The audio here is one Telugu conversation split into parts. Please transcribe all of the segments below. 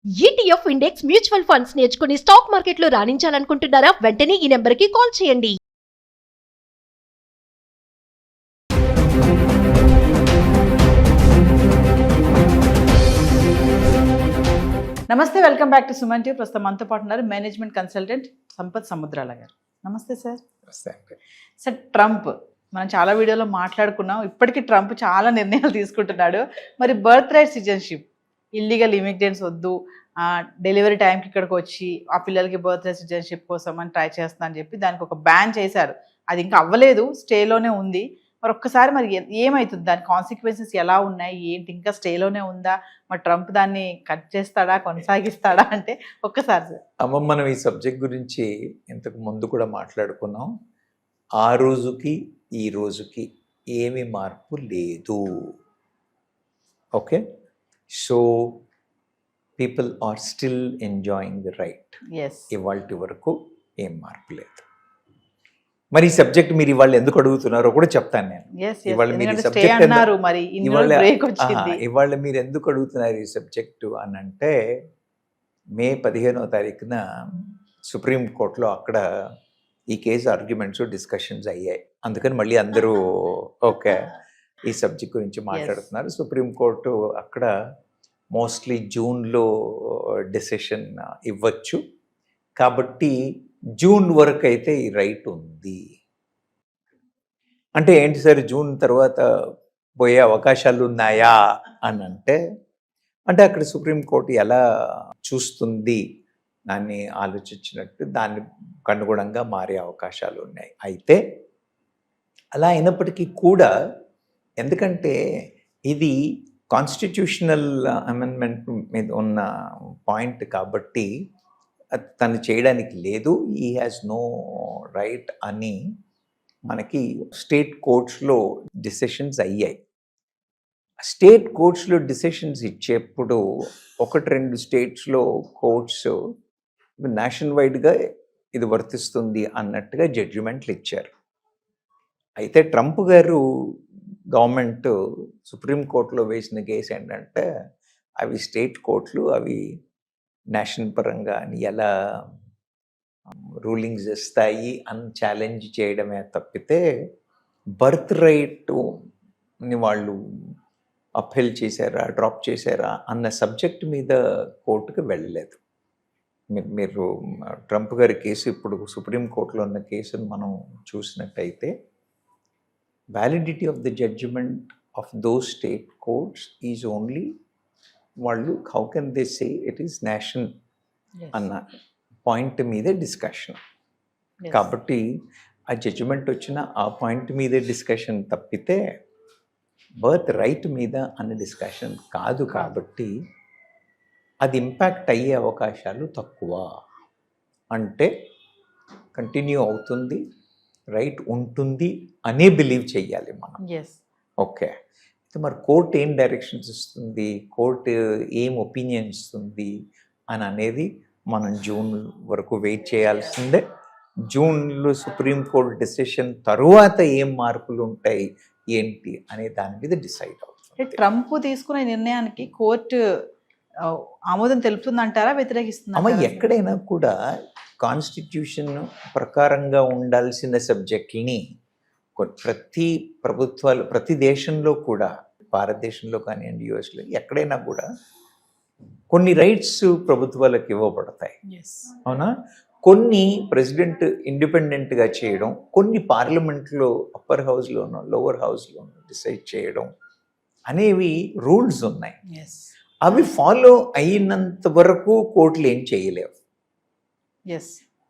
ETF ఇండెక్స్ మ్యూచువల్ ఫండ్స్ నేర్చుకుని స్టాక్ మార్కెట్లో రాణించాలనుకుంటున్నారా? వెంటనే ఈ నెంబర్కి కాల్ చేయండి. నమస్తే, welcome back to Suman TV. ప్రస్తుతం మనతో పాటు ఉన్నారు మేనేజ్మెంట్ కన్సల్టెంట్ సంపత్ సముద్రాల గారు. నమస్తే సార్. సార్, ట్రంప్ మనం చాలా వీడియోలో మాట్లాడుకున్నాం. ఇప్పటికీ ట్రంప్ చాలా నిర్ణయాలు తీసుకుంటున్నాడు. మరి birth right citizenship, illegal immigrants వద్దు, డెలివరీ టైంకి ఇక్కడికి వచ్చి ఆ పిల్లలకి బర్త్ రైట్ సిటిజన్షిప్ కోసం అని ట్రై చేస్తున్నా అని చెప్పి దానికి ఒక బ్యాన్ చేశారు. అది ఇంకా అవ్వలేదు, స్టేలోనే ఉంది. మరి ఒక్కసారి మరి ఏమవుతుంది, దాని కాన్సిక్వెన్సెస్ ఎలా ఉన్నాయి, ఏంటి, ఇంకా స్టేలోనే ఉందా, మరి ట్రంప్ దాన్ని కట్ చేస్తాడా, కొనసాగిస్తాడా అంటే ఒక్కసారి సార్. అమ్మ, మనం ఈ సబ్జెక్ట్ గురించి ఇంతకు ముందు కూడా మాట్లాడుకున్నాం. ఆ రోజుకి ఈ రోజుకి ఏమి మార్పు లేదు. Okay, so people are still enjoying the right. ఇవాళ వరకు ఏం మార్పు లేదు. మరి ఈ సబ్జెక్ట్ మీరు ఇవాళ ఎందుకు అడుగుతున్నారో కూడా చెప్తాను నేను. ఇవాళ మీరు ఎందుకు అడుగుతున్నారు ఈ సబ్జెక్టు అని అంటే, మే 15వ తారీఖున సుప్రీంకోర్టులో అక్కడ ఈ కేసు ఆర్గ్యుమెంట్స్ డిస్కషన్స్ అయ్యాయి. అందుకని మళ్ళీ అందరూ ఓకే ఈ సబ్జెక్ట్ గురించి మాట్లాడుతున్నారు. సుప్రీంకోర్టు అక్కడ మోస్ట్లీ జూన్లో డెసిషన్ ఇవ్వచ్చు. కాబట్టి జూన్ వరకు అయితే ఈ రైట్ ఉంది. అంటే ఏంటి సార్, జూన్ తర్వాత పోయే అవకాశాలు ఉన్నాయా అని అంటే అక్కడ సుప్రీంకోర్టు ఎలా చూస్తుంది దాన్ని ఆలోచించినట్టు దానికి అనుగుణంగా మారే అవకాశాలు ఉన్నాయి. అయితే అలా అయినప్పటికీ కూడా, ఎందుకంటే ఇది కాన్స్టిట్యూషనల్ అమెండ్మెంట్ మీద ఉన్న పాయింట్ కాబట్టి తను చేయడానికి లేదు, ఈ హ్యాస్ నో రైట్ అని మనకి స్టేట్ కోర్ట్స్లో డిసిషన్స్ అయ్యాయి. స్టేట్ కోర్ట్స్లో డిసిషన్స్ ఇచ్చేప్పుడు 1-2 స్టేట్స్లో కోర్ట్స్ నేషనల్ వైడ్గా ఇది వర్తిస్తుంది అన్నట్టుగా జడ్జిమెంట్లు ఇచ్చారు. అయితే ట్రంప్ గారు గవర్నమెంట్ సుప్రీంకోర్టులో వేసిన కేసు ఏంటంటే, అవి స్టేట్ కోర్టులు అవి నేషనల్ పరంగా అని ఎలా రూలింగ్స్ ఇస్తాయి అని ఛాలెంజ్ చేయడమే తప్పితే బర్త్ రైట్ని వాళ్ళు అప్పీల్ చేశారా, డ్రాప్ చేశారా అన్న సబ్జెక్ట్ మీద కోర్టుకు వెళ్ళలేదు. మీరు ట్రంప్ గారి కేసు ఇప్పుడు సుప్రీంకోర్టులో ఉన్న కేసును మనం చూసినట్టయితే, validity of the judgement of those state courts is only వాళ్ళు how can they say it is national అన్న పాయింట్ మీదే డిస్కషన్. కాబట్టి ఆ జడ్జిమెంట్ వచ్చిన ఆ పాయింట్ మీదే డిస్కషన్ తప్పితే బర్త్ రైట్ మీద అన్న డిస్కషన్ కాదు. కాబట్టి అది ఇంపాక్ట్ అయ్యే అవకాశాలు తక్కువ. అంటే కంటిన్యూ అవుతుంది, రైట్ ఉంటుంది అనే బిలీవ్ చెయ్యాలి మనం. ఓకే, మరి కోర్టు ఏం డైరెక్షన్స్ ఇస్తుంది, కోర్టు ఏం ఒపీనియన్ ఇస్తుంది అని అనేది మనం జూన్ వరకు వెయిట్ చేయాల్సిందే. జూన్లో సుప్రీంకోర్టు డెసిషన్ తరువాత ఏం మార్పులు ఉంటాయి ఏంటి అనే దాని మీద డిసైడ్ అవుతుంది. ట్రంప్ తీసుకునే నిర్ణయానికి కోర్టు ఆమోదం తెలుపుతుందంటారా, వ్యతిరేకిస్తుందా? అమ్మ, ఎక్కడైనా కూడా కాన్స్టిట్యూషన్ ప్రకారంగా ఉండాల్సిన సబ్జెక్ట్ని ప్రతి ప్రభుత్వాలు, ప్రతి దేశంలో కూడా, భారతదేశంలో కానివ్వండి, యుఎస్లో ఎక్కడైనా కూడా కొన్ని రైట్స్ ప్రభుత్వాలకు ఇవ్వబడతాయి. అవునా? కొన్ని ప్రెసిడెంట్ ఇండిపెండెంట్గా చేయడం, కొన్ని పార్లమెంట్లో అప్పర్ హౌస్లోనో లోవర్ హౌస్లోనో డిసైడ్ చేయడం అనేవి రూల్స్ ఉన్నాయి. అవి ఫాలో అయినంత వరకు కోర్టులు ఏం చేయలేవు.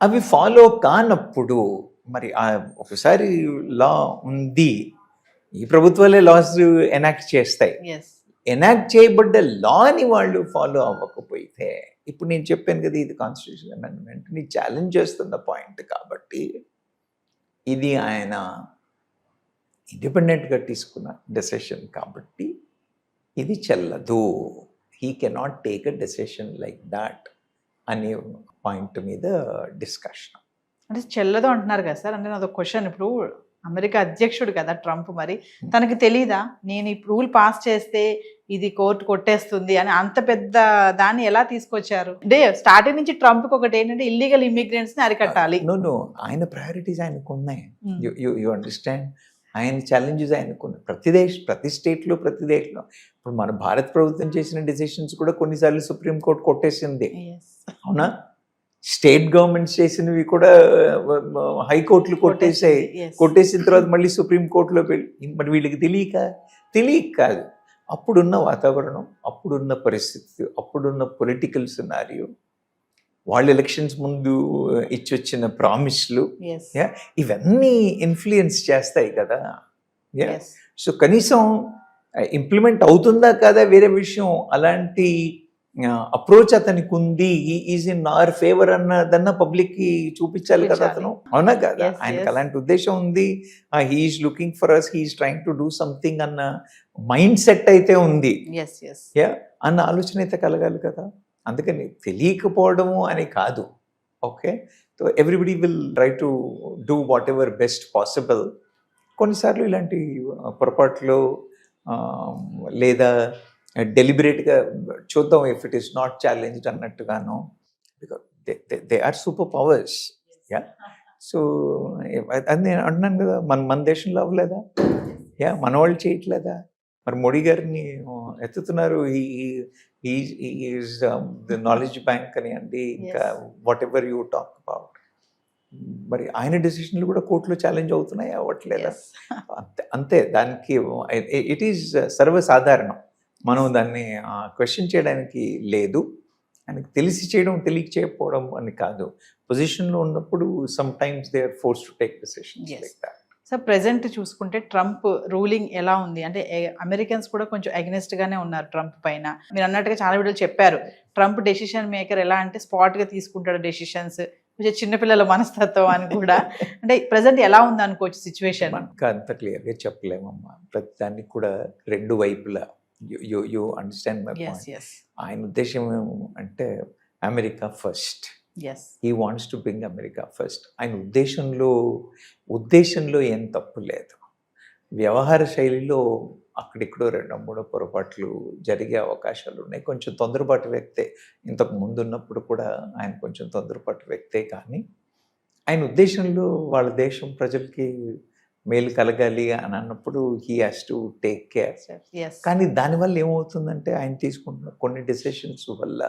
అవి ఫాలో కానప్పుడు మరి ఒకసారి లా ఉంది, ఈ ప్రభుత్వాలే లాస్ ఎనాక్ట్ చేస్తాయి. ఎనాక్ట్ చేయబడ్డ లాని వాళ్ళు ఫాలో అవ్వకపోతే, ఇప్పుడు నేను చెప్పాను కదా, ఇది కాన్స్టిట్యూషన్ అమెండ్మెంట్ని ఛాలెంజ్ చేస్తున్న పాయింట్ కాబట్టి, ఇది ఆయన ఇండిపెండెంట్గా తీసుకున్న డెసిషన్ కాబట్టి ఇది చెల్లదు. He cannot take a decision like that అనే పాయింట్ మీద డిస్కషన్. అంటే చెల్లదు అంటున్నారు కదా సార్. అంటే నాది ఒక క్వశ్చన్, ఇప్పుడు అమెరికా అధ్యక్షుడు కదా ట్రంప్, మరి తనకి తెలీదా నేను ఈ రూల్ పాస్ చేస్తే ఇది కోర్టు కొట్టేస్తుంది అని అంత పెద్ద దాన్ని ఎలా తీసుకొచ్చారు? అంటే స్టార్టింగ్ నుంచి ట్రంప్ ఒకటి ఏంటంటే ఇల్లీగల్ ఇమిగ్రెంట్స్ ని అరికట్టాలి. నో ఆయన ప్రయారిటీస్ ఆయనకు ఉన్నాయి. Hmm. యు అండర్స్టాండ్, ఆయన ఛాలెంజెస్ ఆయనకు ఉన్నాయి. ప్రతి స్టేట్లో ఇప్పుడు మన భారత ప్రభుత్వం చేసిన డెసిషన్స్ కూడా కొన్నిసార్లు సుప్రీంకోర్టు కొట్టేసింది, Yes. అవునా? స్టేట్ గవర్నమెంట్స్ చేసినవి కూడా హైకోర్టులు కొట్టేసాయి. Yes. కొట్టేసిన తర్వాత మళ్ళీ సుప్రీంకోర్టులో మరి వీళ్ళకి తెలియక కాదు. అప్పుడున్న వాతావరణం, అప్పుడున్న పరిస్థితి, అప్పుడున్న పొలిటికల్ సినారియో, వాళ్ళ ఎలక్షన్స్ ముందు ఇచ్చొచ్చిన ప్రామిస్లు, Yes. ఇవన్నీ ఇన్ఫ్లుయెన్స్ చేస్తాయి కదా. Yes. సో కనీసం ఇంప్లిమెంట్ అవుతుందా కాదా వేరే విషయం. అలాంటి అప్రోచ్ అతనికి ఉంది, ఈజ్ ఇన్ అవర్ ఫేవర్ అన్నదన్న పబ్లిక్ కి చూపించాలి కదా అతను, అవునా కదా? Yes, ఆయనకి yes. అలాంటి ఉద్దేశం ఉంది. He's looking for us, he's trying to do something అన్న మైండ్ సెట్ అయితే ఉంది, Yes. Yes. అన్న ఆలోచన అయితే కలగాలి కదా. అందుకని తెలియకపోవడము అని కాదు. Okay, so everybody will try to do whatever best possible. కొన్నిసార్లు ఇలాంటి పొరపాట్లు లేదా డెలిబరేట్గా చూద్దాం, if it is not challenged అన్నట్టుగాను, because they are super powers. సో అది నేను అంటున్నాను కదా, మన దేశంలో అవ్వలేదా? మన వాళ్ళు చేయట్లేదా? మరి మోడీ గారిని ఎత్తుతున్నారు, ఈజ్ ది నాలెడ్జ్ బ్యాంక్ అని అండి, ఇంకా what ever you talk about. మరి ఆయన డెసిషన్లు కూడా కోర్టులో ఛాలెంజ్ అవుతున్నాయి, అవ్వట్లేదా? Yes. అంతే, దానికి ఇట్ ఈజ్ సర్వసాధారణం. మనం దాన్ని క్వశ్చన్ చేయడానికి లేదు. ఆయనకి తెలిసి చేయడం, తెలియక చేయకపోవడం అని కాదు. పొజిషన్లో ఉన్నప్పుడు sometimes they are force to take decisions Yes. Like that. So present చూసుకుంటే ట్రంప్ రూలింగ్ ఎలా ఉంది అంటే అమెరికన్స్ కూడా కొంచెం అగెనిస్ట్ గానే ఉన్నారు ట్రంప్ పైన. మీరు అన్నట్టుగా చాలా వీడియోలు చెప్పారు, ట్రంప్ డెసిషన్ మేకర్ ఎలా అంటే స్పాట్ గా తీసుకుంటాడు డెసిషన్స్, కొంచెం చిన్నపిల్లల మనస్తత్వం అని కూడా. అంటే ప్రెసెంట్ ఎలా ఉంది అనుకోవచ్చు సిచ్యువేషన్? మనకు అంత క్లియర్గా చెప్పలేమమ్మా. ప్రతి దానికి కూడా రెండు వైపులా you understand my Yes. Point. Yes. ఆయన ఉద్దేశం అంటే America first, Yes. He wants to bring America first. ఆయన ఉద్దేశంలో ఏం తప్పు లేదు. వ్యవహార శైలిలో అక్కడిక్కడో 2-3 పొరపాట్లు జరిగే అవకాశాలు ఉన్నాయి. కొంచెం తొందరపాటు వ్యక్తే, ఇంతకు ముందు ఉన్నప్పుడు కూడా ఆయన కొంచెం తొందరపాటు వ్యక్తే, కానీ ఆయన ఉద్దేశంలో వాళ్ళ దేశం ప్రజలకి మేలు కలగాలి అని అన్నప్పుడు he has to take care. Yes. కానీ దానివల్ల ఏమవుతుందంటే ఆయన తీసుకుంటున్న కొన్ని డెసిషన్స్ వల్ల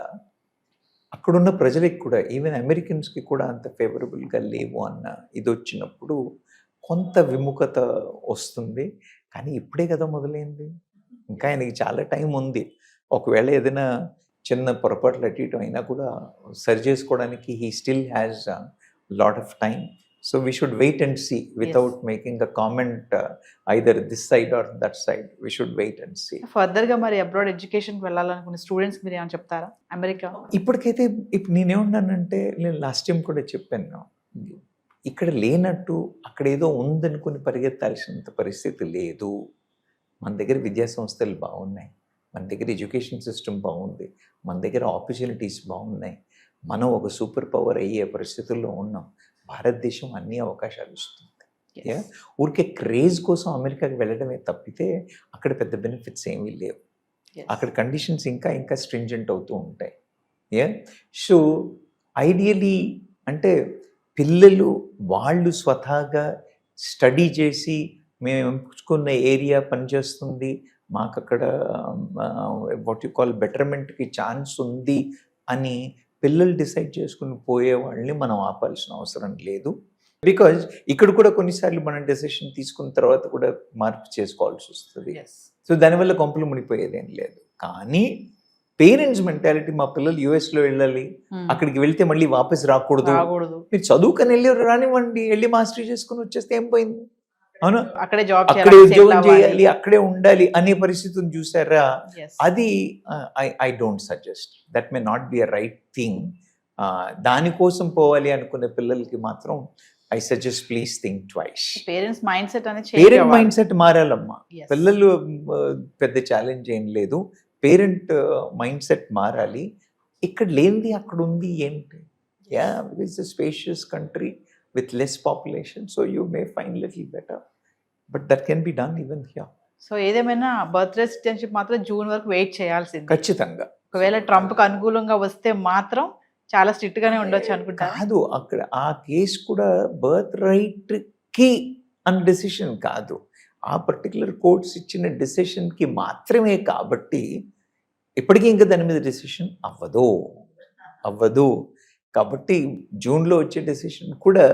అక్కడున్న ప్రజలకి కూడా, ఈవెన్ అమెరికన్స్కి కూడా అంత ఫేవరబుల్గా లేవు అన్న ఇది వచ్చినప్పుడు కొంత విముఖత వస్తుంది. కానీ ఇప్పుడే కదా మొదలైంది, ఇంకా ఆయనకి చాలా టైం ఉంది. ఒకవేళ ఏదైనా చిన్న పొరపాట్లు అటు ఇటు అయినా కూడా సరి చేసుకోవడానికి he still has lot of time. So we should wait and see without making a comment either this side or that side. We should wait and see. Further గా మరి అబ్రాడ్ ఎడ్యుకేషన్ వెళ్ళాలనుకునే స్టూడెంట్స్ మీరు ఏమైనా చెప్తారా? అమెరికా ఇప్పటికైతే నేనేమన్నానంటే, నేను లాస్ట్ టైం కూడా చెప్పాను, ఇక్కడ లేనట్టు అక్కడ ఏదో ఉందనుకుని పరిగెత్తాల్సినంత పరిస్థితి లేదు. మన దగ్గర విద్యా సంస్థలు బాగున్నాయి, మన దగ్గర ఎడ్యుకేషన్ సిస్టమ్ బాగుంది, మన దగ్గర ఆపర్చునిటీస్ బాగున్నాయి. మనం ఒక సూపర్ పవర్ అయ్యే పరిస్థితుల్లో ఉన్నాం. భారతదేశం అన్ని అవకాశాలు ఇస్తుంది. ఊరికే క్రేజ్ కోసం అమెరికాకి వెళ్ళడమే తప్పితే అక్కడ పెద్ద బెనిఫిట్స్ ఏమీ లేవు. అక్కడ కండిషన్స్ ఇంకా స్ట్రింజెంట్ అవుతూ ఉంటాయి. సో ఐడియలీ అంటే పిల్లలు వాళ్ళు స్వతహాగా స్టడీ చేసి, మేము ఎంచుకున్న ఏరియా పనిచేస్తుంది, మాకు అక్కడ వాట్ యు కాల్ బెటర్మెంట్కి ఛాన్స్ ఉంది అని పిల్లలు డిసైడ్ చేసుకుని పోయే వాళ్ళని మనం ఆపాల్సిన అవసరం లేదు. బికాజ్ ఇక్కడ కూడా కొన్నిసార్లు మనం డెసిషన్ తీసుకున్న తర్వాత కూడా మార్పు చేసుకోవాల్సి వస్తుంది. సో దానివల్ల కొంపలు మునిపోయేదేం లేదు. కానీ పేరెంట్స్ మెంటాలిటీ, మా పిల్లలు యుఎస్లో వెళ్ళాలి, అక్కడికి వెళ్తే మళ్ళీ వాపస్ రాకూడదు, మీరు చదువుకొని వెళ్ళి రానివ్వండి, వెళ్ళి మాస్టరీ చేసుకుని వచ్చేస్తే ఏం పోయింది, అవును, అక్కడే జాబ్ అక్కడే ఉద్యోగం చేయాలి, అక్కడే ఉండాలి అనే పరిస్థితిని చూసారా? అది I don't suggest, that may not be a right thing. దానికోసం పోవాలి అనుకునే పిల్లలకి మాత్రం I suggest please think twice. Parents mind set మారాలమ్మా. పిల్లలు పెద్ద ఛాలెంజ్ ఏం లేదు, పేరెంట్ మైండ్ సెట్ మారాలి. ఇక్కడ లేనిది అక్కడ ఉంది ఏంటి? It's a spacious country with less population, so you may find little better, but that can be done even here. So ఏదేమైనా బర్త్డే సిటిజన్షిప్ మాత్రం జూన్ వరకు వెయిట్ చేయాల్సింది. ఖచ్చితంగా. ఒకవేళ ట్రంప్కి అనుకూలంగా వస్తే మాత్రం చాలా స్ట్రిక్ట్ గానే ఉండొచ్చు అనుకుంటా. కాదు, అక్కడ ఆ కేసు కూడా బర్త్ రైట్కి అన్న డెసిషన్ కాదు, ఆ పర్టికులర్ కోర్ట్స్ ఇచ్చిన డెసిషన్కి మాత్రమే. కాబట్టి ఇప్పటికీ ఇంకా దాని మీద డెసిషన్ అవ్వదు. కాబట్టి జూన్లో వచ్చే డెసిషన్ కూడా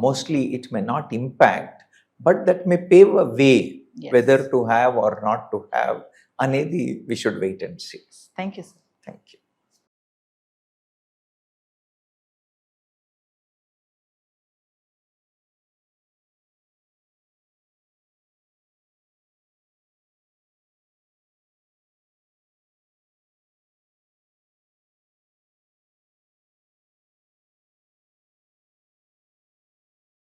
mostly it may not impact, but that may pave a way whether to have or not to have అనేది we should wait and see. Thank you sir. Thank you.